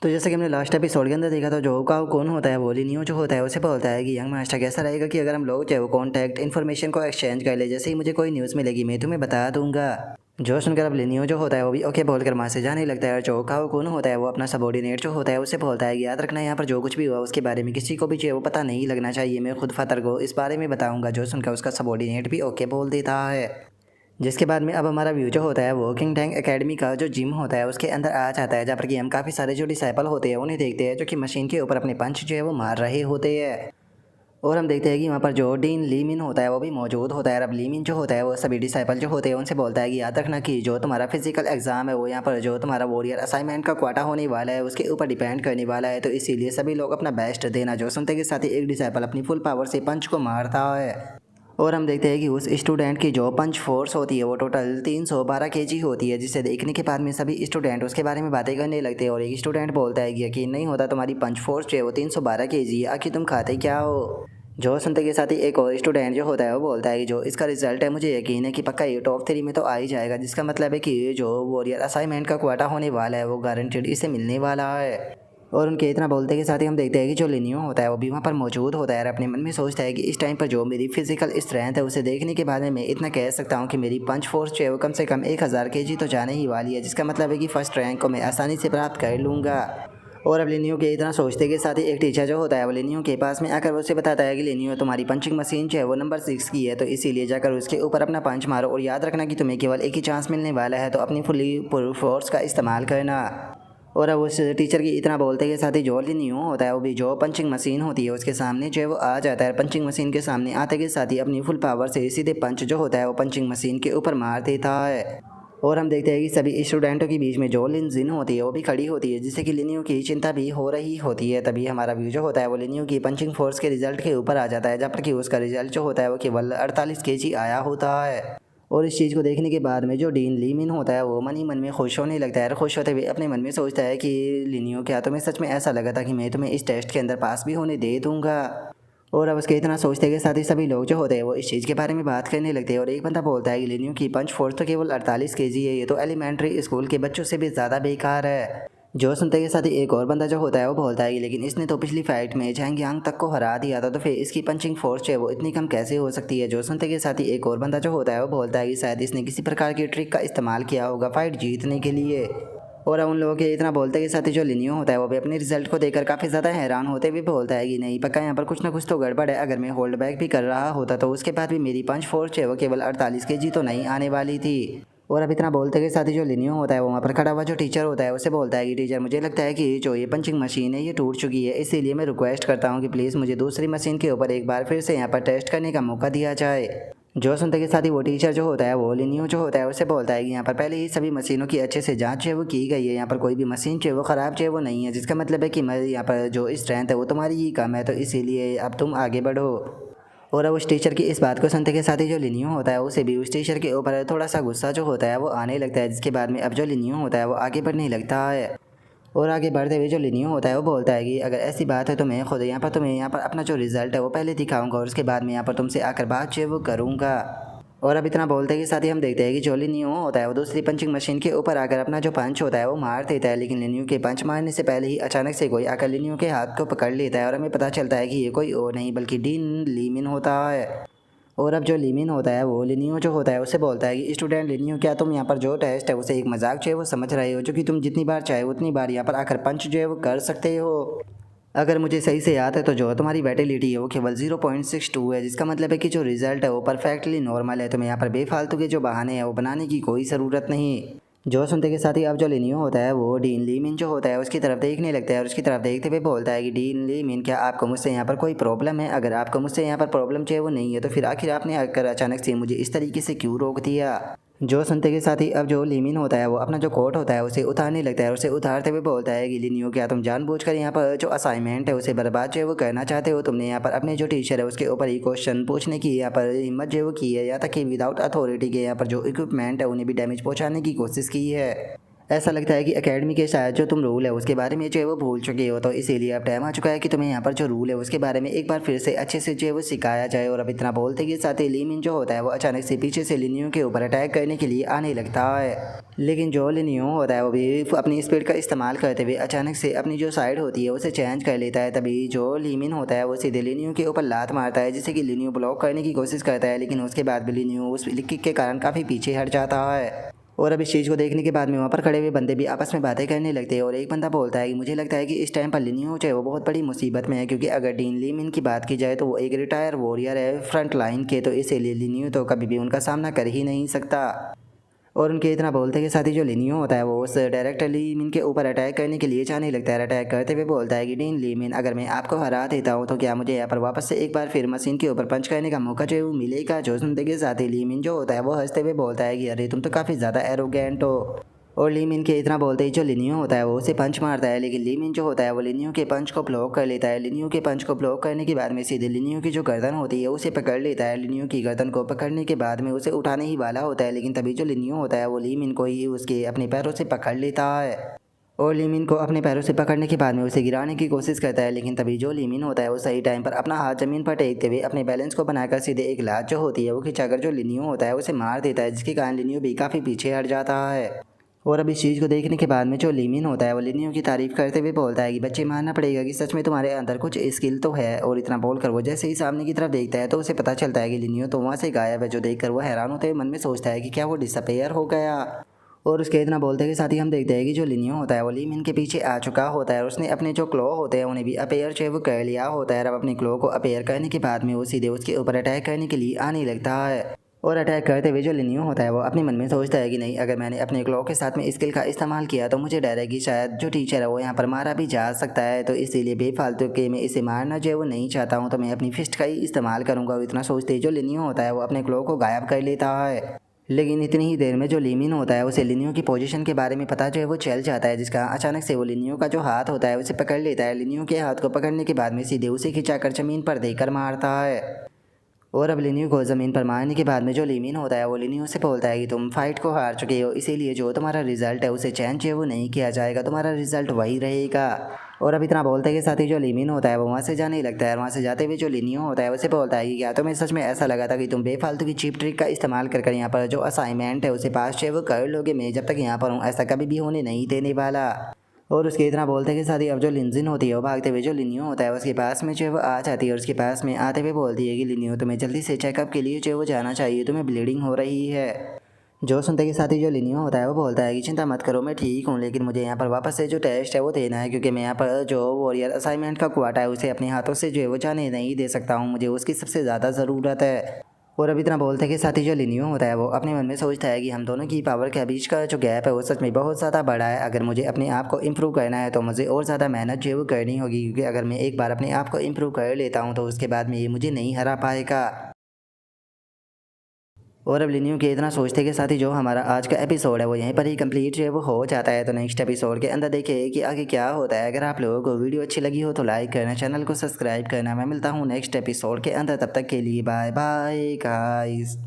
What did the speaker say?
तो जैसे कि हमने लास्ट एपिसोड के अंदर देखा था, जो का कौन होता है वो लिनियो जो होता है उसे बोलता है कि यंग मास्टर कैसा रहेगा कि अगर हम लोग चाहे वो कॉन्टैक्ट इन्फॉर्मेशन को एक्सचेंज कर ले, जैसे ही मुझे कोई न्यूज़ मिलेगी मैं तुम्हें बता दूंगा। जो सुनकर अब लिनियो जो होता है वो भी ओके बोलकर वहाँ से जाने लगता है। और जो का कौन होता है वो अपना सबॉर्डिनेट जो होता है उसे बोलता है कि याद रखना यहाँ पर जो कुछ भी हुआ उसके बारे में किसी को भी जो है वो पता नहीं लगना चाहिए, मैं खुद फतर को इस बारे में बताऊंगा। जो सुनकर उसका सबॉर्डिनेट भी ओके बोल देता है। जिसके बाद में अब हमारा व्यू जो होता है वो किंग टैंग एकेडमी का जो जिम होता है उसके अंदर आ जाता है, जहाँ पर कि हम काफ़ी सारे जो डिसाइपल होते हैं उन्हें देखते हैं जो कि मशीन के ऊपर अपने पंच जो है वो मार रहे होते हैं। और हम देखते हैं कि वहाँ पर जो डीन लीमिन होता है वो भी मौजूद होता है। अब लीमिन जो होता है वो सभी डिसाइपल जो होते हैं उनसे बोलता है कि याद रखना कि जो तुम्हारा फिजिकल एग्जाम है वो यहाँ पर जो तुम्हारा वॉरियर असाइनमेंट का क्वाटा होने वाला है उसके ऊपर डिपेंड करने वाला है, तो इसीलिए सभी लोग अपना बेस्ट देना। जो सुनते के साथ ही एक डिसाइपल अपनी फुल पावर से पंच को मारता है। और हम देखते हैं कि उस स्टूडेंट की जो पंच फोर्स होती है वो टोटल 312 केजी होती है, जिसे देखने के बाद में सभी स्टूडेंट उसके बारे में बातें करने लगते हैं। और एक स्टूडेंट बोलता है कि यकीन नहीं होता तुम्हारी पंच फोर्स जो है वो 312 केजी है, आखिर तुम खाते क्या हो। जो सुनते के साथ ही एक और स्टूडेंट जो होता है वो बोलता है कि जो इसका रिजल्ट है मुझे यकीन है कि पक्का ये टॉप 3 में तो आ ही जाएगा, जिसका मतलब है कि जो वॉरियर असाइनमेंट का क्वाटा होने वाला है वो गारंटेड इसे मिलने वाला है। और उनके इतना बोलते के साथ ही हम देखते हैं कि जो लिनियो होता है वो भी वहाँ पर मौजूद होता है और अपने मन में सोचता है कि इस टाइम पर जो मेरी फिजिकल स्ट्रेंथ है उसे देखने के बाद में मैं इतना कह सकता हूँ कि मेरी पंच फोर्स जो है वो कम से कम 1000 केजी तो जाने ही वाली है, जिसका मतलब है कि फर्स्ट रैंक को मैं आसानी से प्राप्त कर लूँगा। और अब लिनियो के इतना सोचते के साथ ही एक टीचर जो होता है वो लिनियो के पास में आकर उसे बताता है कि लिनियो तुम्हारी पंचिंग मशीन जो है वो नंबर 6 की है, तो इसीलिए जाकर उसके ऊपर अपना पंच मारो और याद रखना कि तुम्हें केवल एक ही चांस मिलने वाला है, तो अपनी फुल फोर्स का इस्तेमाल करना। और अब उस टीचर की इतना बोलते के साथ ही जो लिनियो होता है वो भी जो पंचिंग मशीन होती है उसके सामने जो है वो आ जाता है। पंचिंग मशीन के सामने आते के साथ ही अपनी फुल पावर से सीधे पंच जो होता है वो पंचिंग मशीन के ऊपर मार देता है। और हम देखते हैं कि सभी स्टूडेंटों के बीच में जो लिन जिन होती है वो भी खड़ी होती है, जिससे कि लिनियो की चिंता भी हो रही होती है। तभी हमारा व्यू जो होता है वो लिनियो की पंचिंग फोर्स के रिजल्ट के ऊपर आ जाता है, जब कि उसका रिजल्ट जो होता है वो केवल 48 केजी आया होता है। और इस चीज़ को देखने के बाद में जो डीन लीमिन होता है वो मन ही मन में खुश होने लगता है और खुश होते हुए अपने मन में सोचता है कि लिनियो क्या तुम्हें सच में ऐसा लगा था कि मैं तुम्हें इस टेस्ट के अंदर पास भी होने दे दूंगा। और अब उसके इतना सोचते के साथ ही सभी लोग जो होते हैं वो इस चीज़ के बारे में बात करने लगते हैं। और एक बंदा बोलता है कि लिनियो की पंच फोर्स तो केवल 48 केजी है, ये तो एलिमेंट्री स्कूल के बच्चों से भी ज़्यादा बेकार है। जो सुनते के साथ ही एक और बंदा जो होता है वो बोलता है कि लेकिन इसने तो पिछली फाइट में झांग यांग तक को हरा दिया था, तो फिर इसकी पंचिंग फोर्स जो है वो इतनी कम कैसे हो सकती है। जो सुनते के साथ ही एक और बंदा जो होता है वो बोलता है कि शायद इसने किसी प्रकार की ट्रिक का इस्तेमाल किया होगा फाइट जीतने के लिए। और उन लोगों के इतना बोलते के साथ ही जो लिनियो होता है वो भी अपने रिजल्ट को देखकर काफ़ी ज़्यादा हैरान होते हुए बोलता है कि नहीं पक्का यहाँ पर कुछ ना कुछ तो गड़बड़ है, अगर मैं होल्ड बैक भी कर रहा होता तो उसके बाद भी मेरी पंच फोर्स है वो केवल 48 केजी तो नहीं आने वाली थी। और अब इतना बोलते के साथ ही जो लिनियो होता है वो वहाँ पर खड़ा हुआ जो टीचर होता है उसे बोलता है कि टीचर मुझे लगता है कि जो ये पंचिंग मशीन है ये टूट चुकी है, इसीलिए मैं रिक्वेस्ट करता हूँ कि प्लीज़ मुझे दूसरी मशीन के ऊपर एक बार फिर से यहाँ पर टेस्ट करने का मौका दिया जाए। जो सुनते के साथ ही वो टीचर जो होता है वो लिनियो जो होता है उसे बोलता है कि यहाँ पर पहले ही सभी मशीनों की अच्छे से जांच जो है वो की गई है, यहाँ पर कोई भी मशीन जो है वो ख़राब जो है वो नहीं है, जिसका मतलब है कि मैं यहाँ पर जो स्ट्रेंथ है वो तुम्हारी ही कम है, तो इसीलिए अब तुम आगे बढ़ो। और अब उस टीचर की इस बात को सुनते के साथ ही जो लिनियो होता है उसे भी उस टीचर के ऊपर थोड़ा सा गुस्सा जो होता है वो आने लगता है, जिसके बाद में अब जो लिनियो होता है वो आगे बढ़ने लगता है। और आगे बढ़ते हुए जो लिनियो होता है वो बोलता है कि अगर ऐसी बात है तो मैं खुद यहाँ पर तुम्हें यहाँ पर अपना जो रिजल्ट है वो पहले दिखाऊंगा और उसके बाद में यहाँ पर तुमसे आकर बात जो है वो करूँगा। और अब इतना बोलते के साथ ही हम देखते हैं कि जो लिनियो होता है वो दूसरी पंचिंग मशीन के ऊपर आकर अपना जो पंच होता है वो मार देता है, लेकिन लिनियो के पंच मारने से पहले ही अचानक से कोई आकर लिनियो के हाथ को पकड़ लेता है और हमें पता चलता है कि ये कोई और नहीं बल्कि डीन लीमिन होता है। और अब जो लीमिन होता है वो लिनियो जो होता है उससे बोलता है कि स्टूडेंट लिनियो क्या तुम यहाँ पर जो टेस्ट है उसे एक मजाक जो है वो समझ रहे हो, जो कि तुम जितनी बार चाहे उतनी बार यहाँ पर आकर पंच जो है वो कर सकते हो। अगर मुझे सही से याद है तो जो तुम्हारी वैटिलिटी है वो केवल 0.62 है, जिसका मतलब है कि जो रिजल्ट है वो परफेक्टली नॉर्मल है, तुम्हें यहाँ पर बेफालतू के जो बहाने हैं वो बनाने की कोई ज़रूरत नहीं। जो सुनते के साथ ही अब जो लिनियो होता है वो डीन लीमिन जो होता है उसकी तरफ देखने लगता है और उसकी तरफ देखते हुए बोलता है कि डीन लीमिन क्या आपको मुझसे यहाँ पर कोई प्रॉब्लम है, अगर आपको मुझसे यहाँ पर प्रॉब्लम चाहिए वो नहीं है तो फिर आखिर आपने आकर अचानक से मुझे इस तरीके से क्यों रोक दिया। जो सुनते के साथ ही अब जो लीमिन होता है वो अपना जो कोट होता है उसे उतारने लगता है और उसे उतारते हुए बोलता है कि लिनियो क्या तुम जानबूझकर यहाँ पर जो असाइनमेंट है उसे बर्बाद जो है वो करना चाहते हो, तुमने यहाँ पर अपने जो टीचर है उसके ऊपर ही क्वेश्चन पूछने की यहाँ पर हिम्मत जो है वो की है, या तक कि विदाउट अथॉरिटी के यहाँ पर जो इक्विपमेंट है उन्हें भी डैमेज पहुँचाने की कोशिश की है। ऐसा लगता है कि एकेडमी के शायद जो तुम रूल है उसके बारे में जो है वो भूल चुके हो, तो इसीलिए अब टाइम आ चुका है कि तुम्हें यहाँ पर जो रूल है उसके बारे में एक बार फिर से अच्छे से जो है वो सिखाया जाए। और अब इतना बोलते के साथ ही लीमिन जो होता है वो अचानक से पीछे से लिनियो के ऊपर अटैक करने के लिए आने लगता है। लेकिन जो लिनियो होता है वो भी अपनी स्पीड का इस्तेमाल करते हुए अचानक से अपनी जो साइड होती है उसे चेंज कर लेता है। तभी जो लीमिन होता है वो सीधे लिनियो के ऊपर लात मारता है, जिससे कि लिनियो ब्लॉक करने की कोशिश करता है, लेकिन उसके बाद भी लिनियो उस किक के कारण काफ़ी पीछे हट जाता है। और अब इस चीज़ को देखने के बाद में वहाँ पर खड़े हुए बंदे भी आपस में बातें करने लगते हैं। और एक बंदा बोलता है कि मुझे लगता है कि इस टाइम पर लिनियो जो है वो बहुत बड़ी मुसीबत में है, क्योंकि अगर डीन लीमिन की बात की जाए तो वो एक रिटायर वॉरियर है फ्रंट लाइन के, तो इसीलिए लिनियो तो कभी भी उनका सामना कर ही नहीं सकता। और उनके इतना बोलते के साथ ही जो लिनियो होता है वो उस डायरेक्टर लीमिन के ऊपर अटैक करने के लिए जाने लगता है। अटैक करते हुए बोलता है कि डीन लीमिन, अगर मैं आपको हरा देता हूँ तो क्या मुझे यहाँ पर वापस से एक बार फिर मशीन के ऊपर पंच करने का मौका जो है वो मिलेगा। जो सुनते के साथ ही लीमिन जो होता है वो हंसते हुए बोलता है कि अरे तुम तो काफ़ी ज़्यादा एरोगेंट हो। और लीमिन के इतना बोलते ही जो लिनियो होता है वो उसे पंच मारता है, लेकिन लीमिन जो होता है वो लिनियो के पंच को ब्लॉक कर लेता है। लिनियो के पंच को ब्लॉक करने के बाद में सीधे लिनियो की जो गर्दन होती है उसे पकड़ लेता है। लिनियो की गर्दन को पकड़ने के बाद में उसे उठाने ही वाला होता है, लेकिन तभी जो लिनियो होता है वो लीमिन को ही उसके अपने पैरों से पकड़ लेता है। और लीमिन को अपने पैरों से पकड़ने के बाद में उसे गिराने की कोशिश करता है, लेकिन तभी जो लीमिन होता है वो सही टाइम पर अपना हाथ जमीन पर टेकते हुए अपने बैलेंस को बनाकर सीधे एक लात जो होती है वो खिंचाकर जो लिनियो होता है उसे मार देता है, जिसके कारण लिनियो भी काफ़ी पीछे हट जाता है। और अब इस चीज़ को देखने के बाद में जो लीमिन होता है वो लिनियो की तारीफ करते हुए बोलता है कि बच्चे मानना पड़ेगा कि सच में तुम्हारे अंदर कुछ स्किल तो है। और इतना बोलकर वो जैसे ही सामने की तरफ देखता है तो उसे पता चलता है कि लिनियो तो वहाँ से गायब है। जो देखकर वो हैरान होते हुए मन में सोचता है कि क्या वो डिसअपेयर हो गया। और उसके इतना बोलते के साथ ही हम देखते हैं कि जो लिनियो होता है वो लीमिन के पीछे आ चुका होता है और उसने अपने जो क्लो होते हैं उन्हें भी अपेयर जो है वो कर लिया होता है। अब अपने क्लो को अपेयर करने के बाद में वो सीधे उसके ऊपर अटैक करने के लिए आने लगता है। और अटैक करते हुए जो लिनियो होता है वो अपने मन में सोचता है कि नहीं, अगर मैंने अपने क्लॉ के साथ में स्किल का इस्तेमाल किया तो मुझे डर है कि शायद जो टीचर है वो यहाँ पर मारा भी जा सकता है, तो इसीलिए बेफालतू के मैं इसे मारना जो है वो नहीं चाहता हूँ, तो मैं अपनी फिस्ट का ही इस्तेमाल करूँगा। और इतना सोचते ही जो लिनियो होता है वो अपने क्लॉ को गायब कर लेता है। लेकिन इतनी ही देर में जो लीमिन होता है उसे लिनियो की पोजीशन के बारे में पता जो है वो चल जाता है, जिसका अचानक से वो लिनियो का जो हाथ होता है उसे पकड़ लेता है। लिनियो के हाथ को पकड़ने के बाद में सीधे उसे खिंचाकर ज़मीन पर देकर मारता है। और अब लिनियो को ज़मीन पर मारने के बाद में जो लीमिन होता है वो लिनियो से बोलता है कि तुम फाइट को हार चुके हो, इसीलिए जो तुम्हारा रिजल्ट है उसे चेंज जो है वो नहीं किया जाएगा, तुम्हारा रिजल्ट वही रहेगा। और अब इतना बोलते के साथ ही जो लीमिन होता है वो वहाँ से जाने लगता है। वहाँ से जाते हुए जो लिनियो होता है उसे बोलता है कि क्या तुम्हें सच में ऐसा लगा था कि तुम बेफालतू की चीप ट्रिक का इस्तेमाल कर यहाँ पर जो असाइनमेंट है उसे पास जो है वो कर लोगे, मैं जब तक यहाँ पर हूँ ऐसा कभी भी होने नहीं देने वाला। और उसके इतना बोलते के साथ ही अब जो लिनजिन होती है वो भागते हुए जो लिनियो होता है उसके पास में जो है वो आ जाती है और उसके पास में आते हुए बोलती है कि लिनियो तुम्हें जल्दी से चेकअप के लिए जो है वो जाना चाहिए, तुम्हें ब्लीडिंग हो रही है। जो सुनते के साथ ही जो लिनियो होता है वो बोलता है कि चिंता मत करो, मैं ठीक हूँ, लेकिन मुझे यहाँ पर वापस से जो टेस्ट है वो देना है, क्योंकि मैं यहाँ पर जो वॉरियर असाइनमेंट का क्वाटा है उसे अपने हाथों से जो है वो जाने नहीं दे सकता हूँ, मुझे उसकी सबसे ज़्यादा ज़रूरत है। और अब इतना बोलते के साथ ही जो लिनियो होता है वो अपने मन में सोचता है कि हम दोनों की पावर के बीच का जो गैप है वो सच में बहुत ज़्यादा बड़ा है। अगर मुझे अपने आप को इम्प्रूव करना है तो मुझे और ज़्यादा मेहनत जो है वो करनी होगी, क्योंकि अगर मैं एक बार अपने आप को इम्प्रूव कर लेता हूँ तो उसके बाद में ये मुझे नहीं हरा पाएगा। और अब लिनियो के इतना सोचते के साथ ही जो हमारा आज का एपिसोड है वो यहीं पर ही कंप्लीट जो है वो हो जाता है। तो नेक्स्ट एपिसोड के अंदर देखिए कि आगे क्या होता है। अगर आप लोगों को वीडियो अच्छी लगी हो तो लाइक करना, चैनल को सब्सक्राइब करना। मैं मिलता हूँ नेक्स्ट एपिसोड के अंदर, तब तक के लिए बाय बाय गाइस।